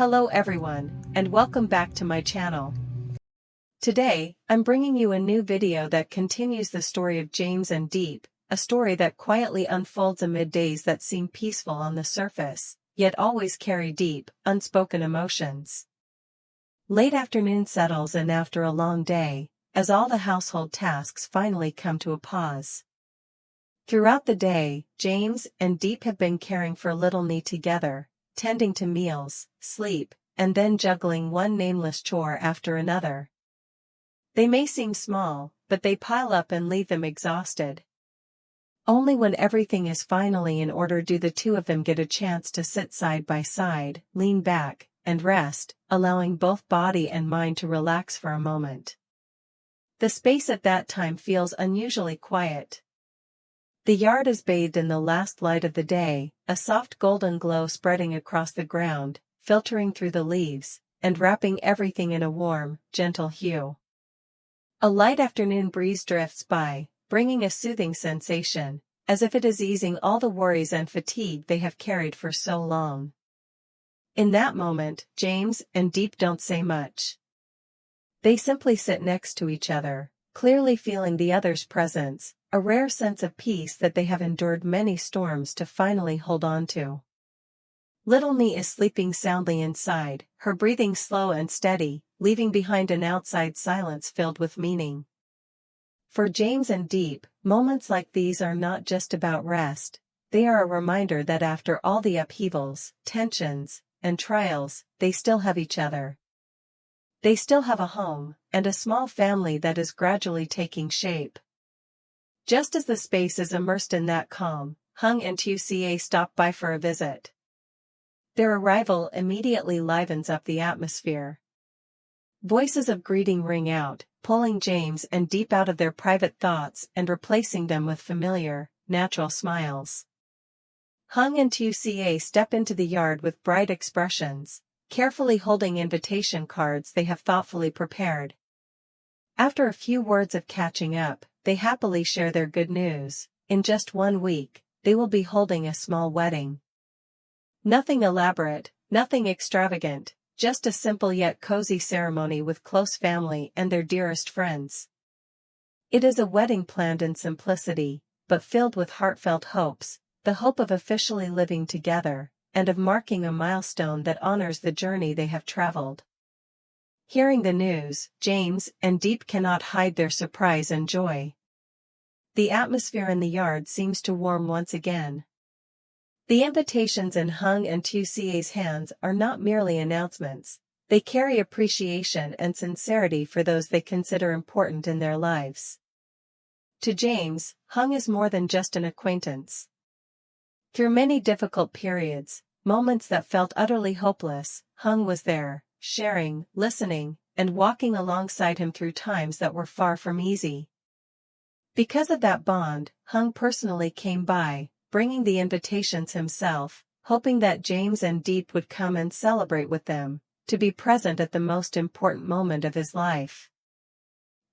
Hello everyone, and welcome back to my channel. Today, I'm bringing you a new video that continues the story of James and Diep, a story that quietly unfolds amid days that seem peaceful on the surface, yet always carry deep, unspoken emotions. Late afternoon settles in after a long day, as all the household tasks finally come to a pause. Throughout the day, James and Diep have been caring for little Nee together, tending to meals, sleep, and then juggling one nameless chore after another. They may seem small, but they pile up and leave them exhausted. Only when everything is finally in order do the two of them get a chance to sit side by side, lean back, and rest, allowing both body and mind to relax for a moment. The space at that time feels unusually quiet. The yard is bathed in the last light of the day, a soft golden glow spreading across the ground, filtering through the leaves, and wrapping everything in a warm, gentle hue. A light afternoon breeze drifts by, bringing a soothing sensation, as if it is easing all the worries and fatigue they have carried for so long. In that moment, James and Diep don't say much. They simply sit next to each other, clearly feeling the other's presence, a rare sense of peace that they have endured many storms to finally hold on to. Little Nee is sleeping soundly inside, her breathing slow and steady, leaving behind an outside silence filled with meaning. For James and Diep, moments like these are not just about rest, they are a reminder that after all the upheavals, tensions, and trials, they still have each other. They still have a home, and a small family that is gradually taking shape. Just as the space is immersed in that calm, Hung and Tieu stop by for a visit. Their arrival immediately livens up the atmosphere. Voices of greeting ring out, pulling James and Diep out of their private thoughts and replacing them with familiar, natural smiles. Hung and Tieu step into the yard with bright expressions, carefully holding invitation cards they have thoughtfully prepared. After a few words of catching up, they happily share their good news. In just 1 week, they will be holding a small wedding. Nothing elaborate, nothing extravagant, just a simple yet cozy ceremony with close family and their dearest friends. It is a wedding planned in simplicity, but filled with heartfelt hopes, the hope of officially living together, and of marking a milestone that honors the journey they have traveled. Hearing the news, James and Diep cannot hide their surprise and joy. The atmosphere in the yard seems to warm once again. The invitations in Hung and Tieu's hands are not merely announcements, they carry appreciation and sincerity for those they consider important in their lives. To James, Hung is more than just an acquaintance. Through many difficult periods, moments that felt utterly hopeless, Hung was there, sharing, listening, and walking alongside him through times that were far from easy. Because of that bond, Hung personally came by, bringing the invitations himself, hoping that James and Diep would come and celebrate with them, to be present at the most important moment of his life.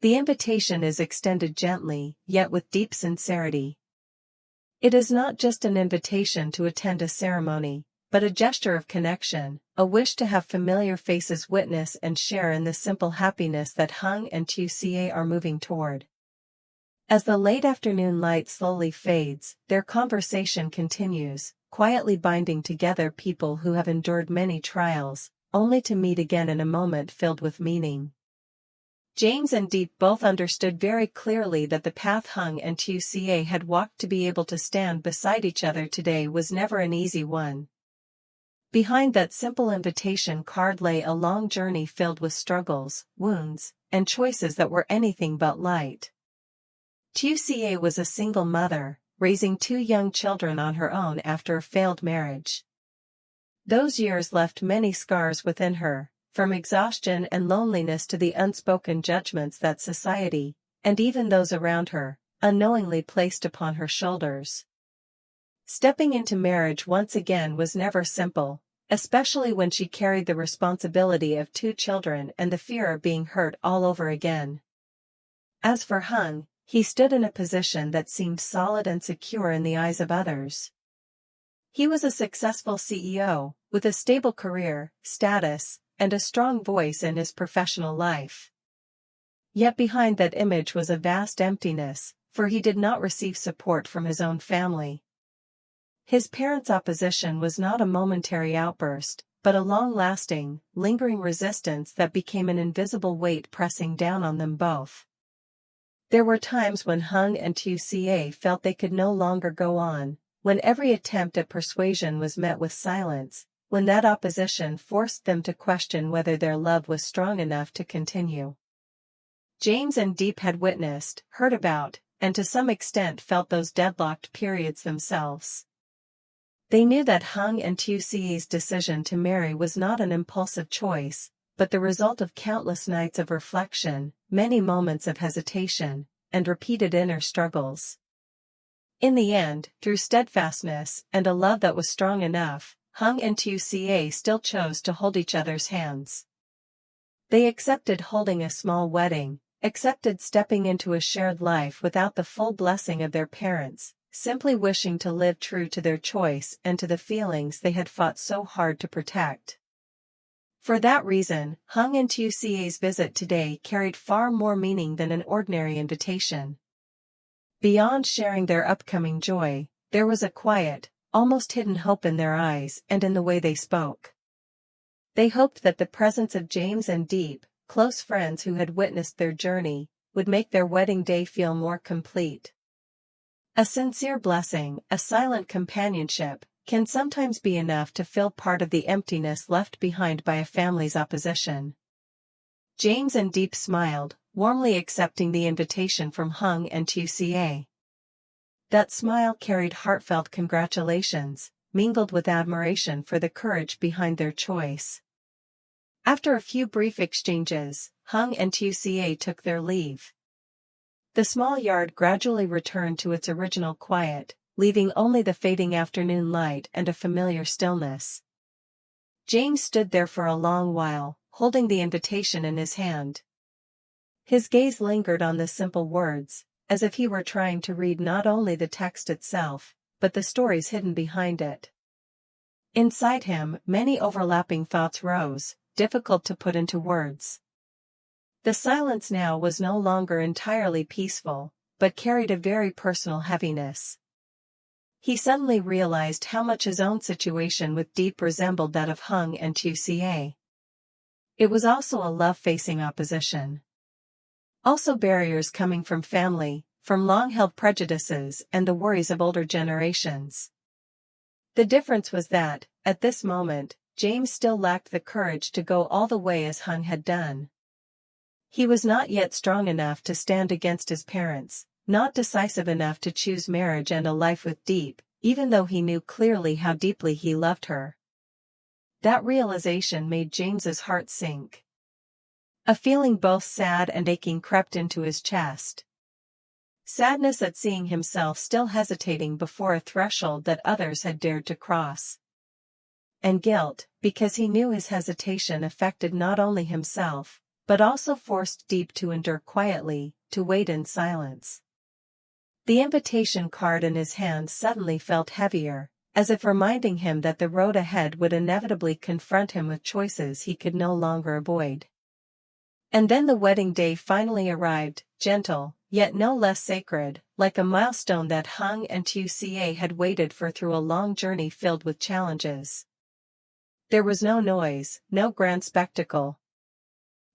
The invitation is extended gently, yet with deep sincerity. It is not just an invitation to attend a ceremony, but a gesture of connection, a wish to have familiar faces witness and share in the simple happiness that Hung and Tieu are moving toward. As the late afternoon light slowly fades, their conversation continues, quietly binding together people who have endured many trials, only to meet again in a moment filled with meaning. James and Diep both understood very clearly that the path Hung and Tieu had walked to be able to stand beside each other today was never an easy one. Behind that simple invitation card lay a long journey filled with struggles, wounds, and choices that were anything but light. Tieu was a single mother, raising 2 young children on her own after a failed marriage. Those years left many scars within her, from exhaustion and loneliness to the unspoken judgments that society, and even those around her, unknowingly placed upon her shoulders. Stepping into marriage once again was never simple, especially when she carried the responsibility of 2 children and the fear of being hurt all over again. As for Hung, he stood in a position that seemed solid and secure in the eyes of others. He was a successful CEO, with a stable career, status, and a strong voice in his professional life. Yet behind that image was a vast emptiness, for he did not receive support from his own family. His parents' opposition was not a momentary outburst, but a long-lasting, lingering resistance that became an invisible weight pressing down on them both. There were times when Hung and Tieu felt they could no longer go on, when every attempt at persuasion was met with silence, when that opposition forced them to question whether their love was strong enough to continue. James and Diep had witnessed, heard about, and to some extent felt those deadlocked periods themselves. They knew that Hung and Tieu's decision to marry was not an impulsive choice, but the result of countless nights of reflection, many moments of hesitation, and repeated inner struggles. In the end, through steadfastness and a love that was strong enough, Hung and Tieu still chose to hold each other's hands. They accepted holding a small wedding, accepted stepping into a shared life without the full blessing of their parents, simply wishing to live true to their choice and to the feelings they had fought so hard to protect. For that reason, Hung and Tieu's visit today carried far more meaning than an ordinary invitation. Beyond sharing their upcoming joy, there was a quiet, almost hidden hope in their eyes and in the way they spoke. They hoped that the presence of James and Diep, close friends who had witnessed their journey, would make their wedding day feel more complete. A sincere blessing, a silent companionship, can sometimes be enough to fill part of the emptiness left behind by a family's opposition. James and Diep smiled, warmly accepting the invitation from Hung and Tieu. That smile carried heartfelt congratulations, mingled with admiration for the courage behind their choice. After a few brief exchanges, Hung and Tieu took their leave. The small yard gradually returned to its original quiet, leaving only the fading afternoon light and a familiar stillness. James stood there for a long while, holding the invitation in his hand. His gaze lingered on the simple words, as if he were trying to read not only the text itself, but the stories hidden behind it. Inside him, many overlapping thoughts rose, difficult to put into words. The silence now was no longer entirely peaceful, but carried a very personal heaviness. He suddenly realized how much his own situation with Diep resembled that of Hung and Tieu. It was also a love facing opposition. Also barriers coming from family, from long-held prejudices and the worries of older generations. The difference was that, at this moment, James still lacked the courage to go all the way as Hung had done. He was not yet strong enough to stand against his parents, not decisive enough to choose marriage and a life with Diep, even though he knew clearly how deeply he loved her. That realization made James's heart sink. A feeling both sad and aching crept into his chest. Sadness at seeing himself still hesitating before a threshold that others had dared to cross. And guilt, because he knew his hesitation affected not only himself, but also forced Diep to endure quietly, to wait in silence. The invitation card in his hand suddenly felt heavier, as if reminding him that the road ahead would inevitably confront him with choices he could no longer avoid. And then the wedding day finally arrived, gentle, yet no less sacred, like a milestone that Hung and Tieu had waited for through a long journey filled with challenges. There was no noise, no grand spectacle.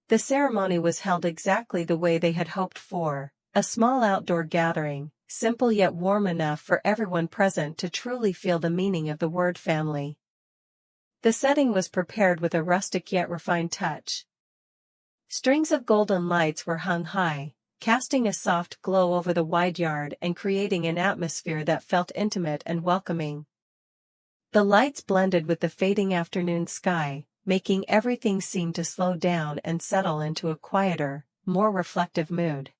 The ceremony was held exactly the way they had hoped for, a small outdoor gathering, simple yet warm enough for everyone present to truly feel the meaning of the word family. The setting was prepared with a rustic yet refined touch. Strings of golden lights were hung high, casting a soft glow over the wide yard and creating an atmosphere that felt intimate and welcoming. The lights blended with the fading afternoon sky, making everything seem to slow down and settle into a quieter, more reflective mood.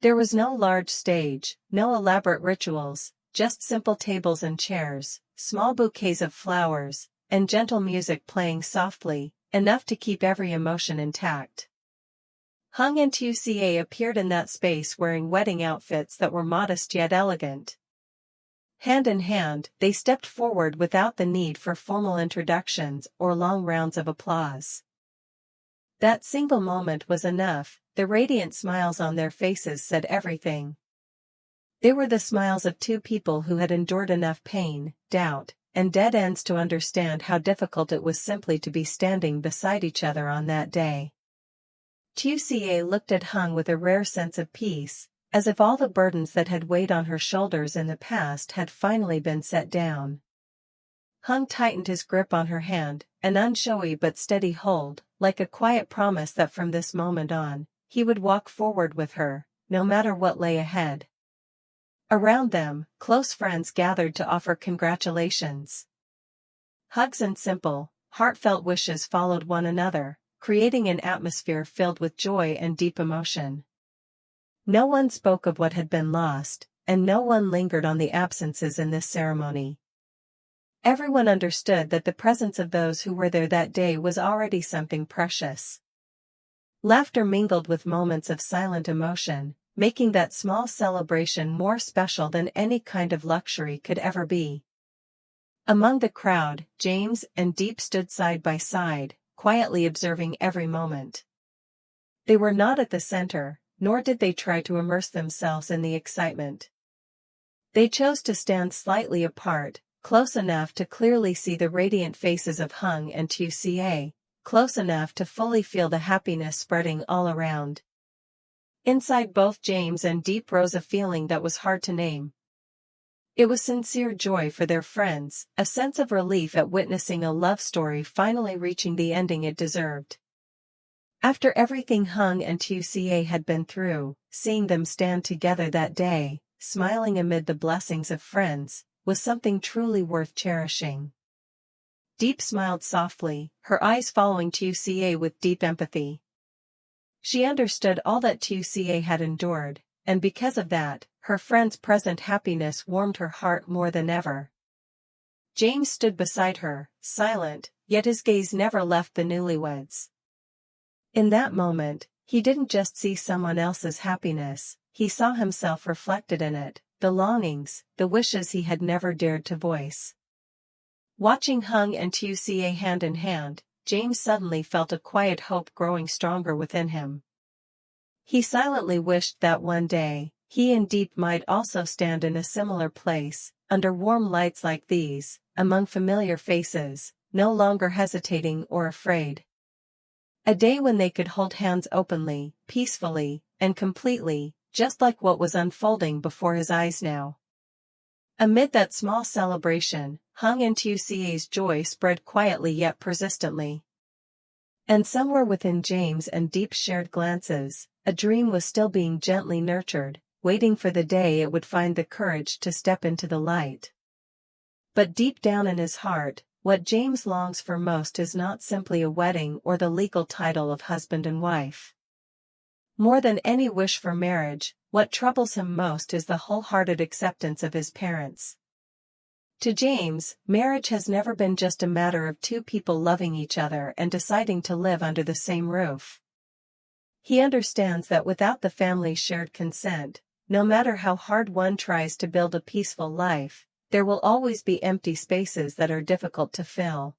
There was no large stage, no elaborate rituals, just simple tables and chairs, small bouquets of flowers, and gentle music playing softly, enough to keep every emotion intact. Hung and Tieu appeared in that space wearing wedding outfits that were modest yet elegant. Hand in hand, they stepped forward without the need for formal introductions or long rounds of applause. That single moment was enough. The radiant smiles on their faces said everything. They were the smiles of two people who had endured enough pain, doubt, and dead ends to understand how difficult it was simply to be standing beside each other on that day. Tieu looked at Hung with a rare sense of peace, as if all the burdens that had weighed on her shoulders in the past had finally been set down. Hung tightened his grip on her hand, an unshowy but steady hold, like a quiet promise that from this moment on, he would walk forward with her, no matter what lay ahead. Around them, close friends gathered to offer congratulations. Hugs and simple, heartfelt wishes followed one another, creating an atmosphere filled with joy and deep emotion. No one spoke of what had been lost, and no one lingered on the absences in this ceremony. Everyone understood that the presence of those who were there that day was already something precious. Laughter mingled with moments of silent emotion, making that small celebration more special than any kind of luxury could ever be. Among the crowd, James and Diep stood side by side, quietly observing every moment. They were not at the center, nor did they try to immerse themselves in the excitement. They chose to stand slightly apart, close enough to clearly see the radiant faces of Hung and Tieu, close enough to fully feel the happiness spreading all around. Inside both James and Diep rose a feeling that was hard to name. It was sincere joy for their friends, a sense of relief at witnessing a love story finally reaching the ending it deserved. After everything Hung and Tieu had been through, seeing them stand together that day, smiling amid the blessings of friends, was something truly worth cherishing. Diep smiled softly, her eyes following Tieu with deep empathy. She understood all that Tieu had endured, and because of that, her friend's present happiness warmed her heart more than ever. James stood beside her, silent, yet his gaze never left the newlyweds. In that moment, he didn't just see someone else's happiness, he saw himself reflected in it, the longings, the wishes he had never dared to voice. Watching Hung and Tieu hand in hand, James suddenly felt a quiet hope growing stronger within him. He silently wished that one day, he and Diep might also stand in a similar place, under warm lights like these, among familiar faces, no longer hesitating or afraid. A day when they could hold hands openly, peacefully, and completely, just like what was unfolding before his eyes now. Amid that small celebration, Hung and Tieu's joy spread quietly yet persistently. And somewhere within James and Diep's shared glances, a dream was still being gently nurtured, waiting for the day it would find the courage to step into the light. But deep down in his heart, what James longs for most is not simply a wedding or the legal title of husband and wife. More than any wish for marriage, what troubles him most is the wholehearted acceptance of his parents. To James, marriage has never been just a matter of two people loving each other and deciding to live under the same roof. He understands that without the family's shared consent, no matter how hard one tries to build a peaceful life, there will always be empty spaces that are difficult to fill.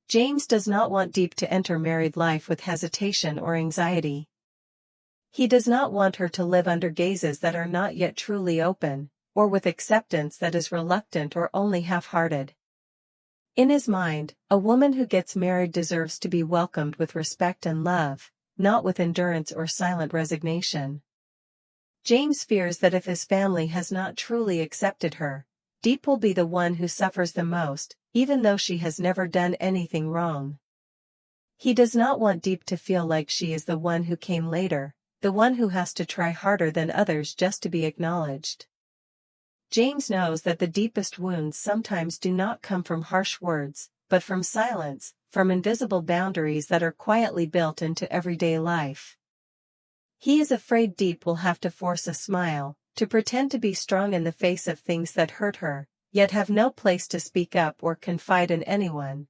James does not want Diep to enter married life with hesitation or anxiety. He does not want her to live under gazes that are not yet truly open, or with acceptance that is reluctant or only half-hearted. In his mind, a woman who gets married deserves to be welcomed with respect and love, not with endurance or silent resignation. James fears that if his family has not truly accepted her, Diep will be the one who suffers the most, even though she has never done anything wrong. He does not want Diep to feel like she is the one who came later, the one who has to try harder than others just to be acknowledged. James knows that the deepest wounds sometimes do not come from harsh words, but from silence, from invisible boundaries that are quietly built into everyday life. He is afraid Diep will have to force a smile, to pretend to be strong in the face of things that hurt her, yet have no place to speak up or confide in anyone.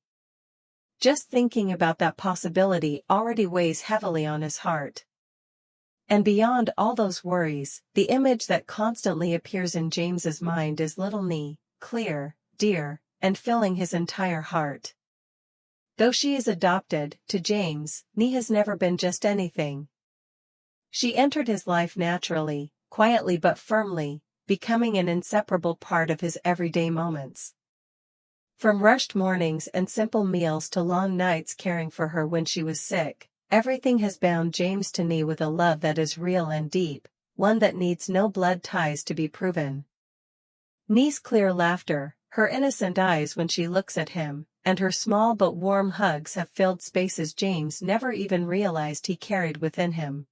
Just thinking about that possibility already weighs heavily on his heart. And beyond all those worries, the image that constantly appears in James's mind is little Nee, clear, dear, and filling his entire heart. Though she is adopted, to James, Nee has never been just anything. She entered his life naturally, quietly but firmly, becoming an inseparable part of his everyday moments. From rushed mornings and simple meals to long nights caring for her when she was sick, everything has bound James to Nee with a love that is real and deep, one that needs no blood ties to be proven. Nee's clear laughter, her innocent eyes when she looks at him, and her small but warm hugs have filled spaces James never even realized he carried within him.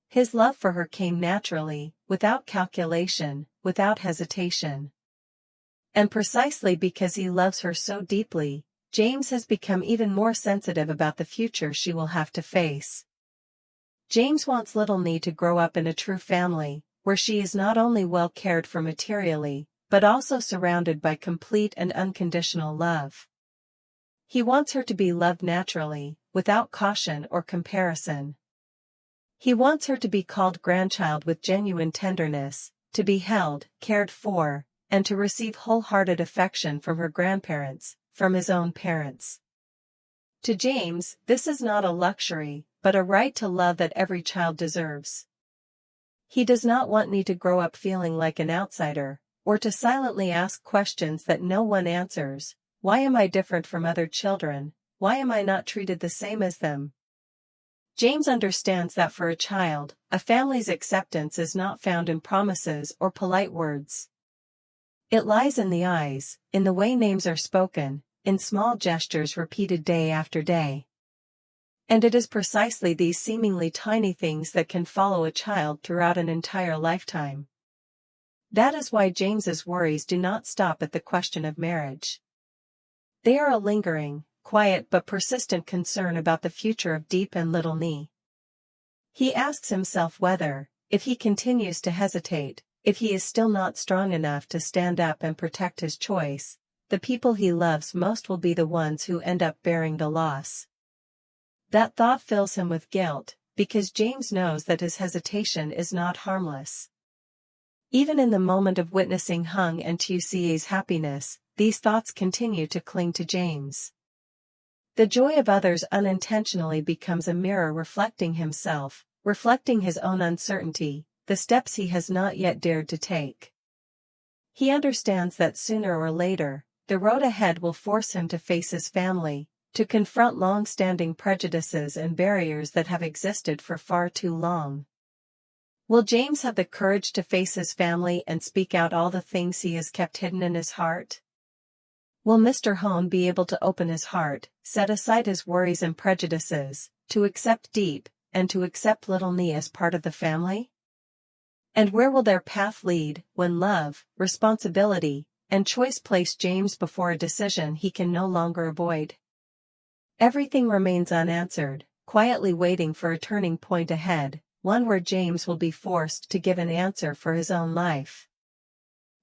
His love for her came naturally, without calculation, without hesitation. And precisely because he loves her so deeply, James has become even more sensitive about the future she will have to face. James wants little Nee to grow up in a true family, where she is not only well cared for materially, but also surrounded by complete and unconditional love. He wants her to be loved naturally, without caution or comparison. He wants her to be called grandchild with genuine tenderness, to be held, cared for, and to receive wholehearted affection from her grandparents, from his own parents. To James, this is not a luxury, but a right to love that every child deserves. He does not want Nee to grow up feeling like an outsider, or to silently ask questions that no one answers. Why am I different from other children? Why am I not treated the same as them? James understands that for a child, a family's acceptance is not found in promises or polite words. It lies in the eyes, in the way names are spoken, in small gestures repeated day after day. And it is precisely these seemingly tiny things that can follow a child throughout an entire lifetime. That is why James's worries do not stop at the question of marriage. They are a lingering, quiet but persistent concern about the future of Diep and little Nee. He asks himself whether, if he continues to hesitate, if he is still not strong enough to stand up and protect his choice, the people he loves most will be the ones who end up bearing the loss. That thought fills him with guilt, because James knows that his hesitation is not harmless. Even in the moment of witnessing Hung and Tieu's happiness, these thoughts continue to cling to James. The joy of others unintentionally becomes a mirror reflecting himself, reflecting his own uncertainty, the steps he has not yet dared to take. He understands that sooner or later, the road ahead will force him to face his family, to confront long-standing prejudices and barriers that have existed for far too long. Will James have the courage to face his family and speak out all the things he has kept hidden in his heart? Will Mr. Hone be able to open his heart, set aside his worries and prejudices, to accept Diep, and to accept little Nee as part of the family? And where will their path lead, when love, responsibility, and choice place James before a decision he can no longer avoid? Everything remains unanswered, quietly waiting for a turning point ahead, one where James will be forced to give an answer for his own life.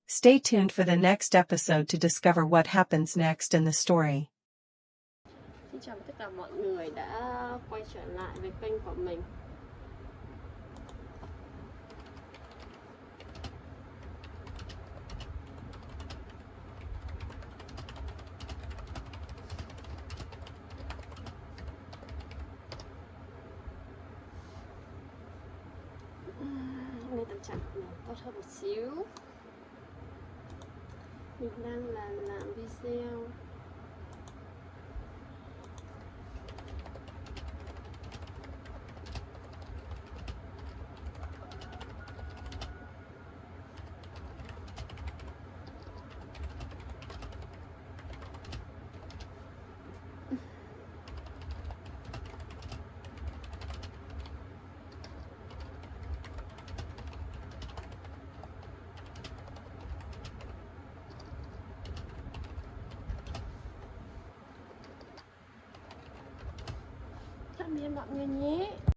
Stay tuned for the next episode to discover what happens next in the story. Xin chào tất cả mọi người đã quay trở lại với kênh của mình. Hôm nay tâm trạng của mình tốt hơn một xíu. Mình đang làm video tạm biệt mọi người nhé.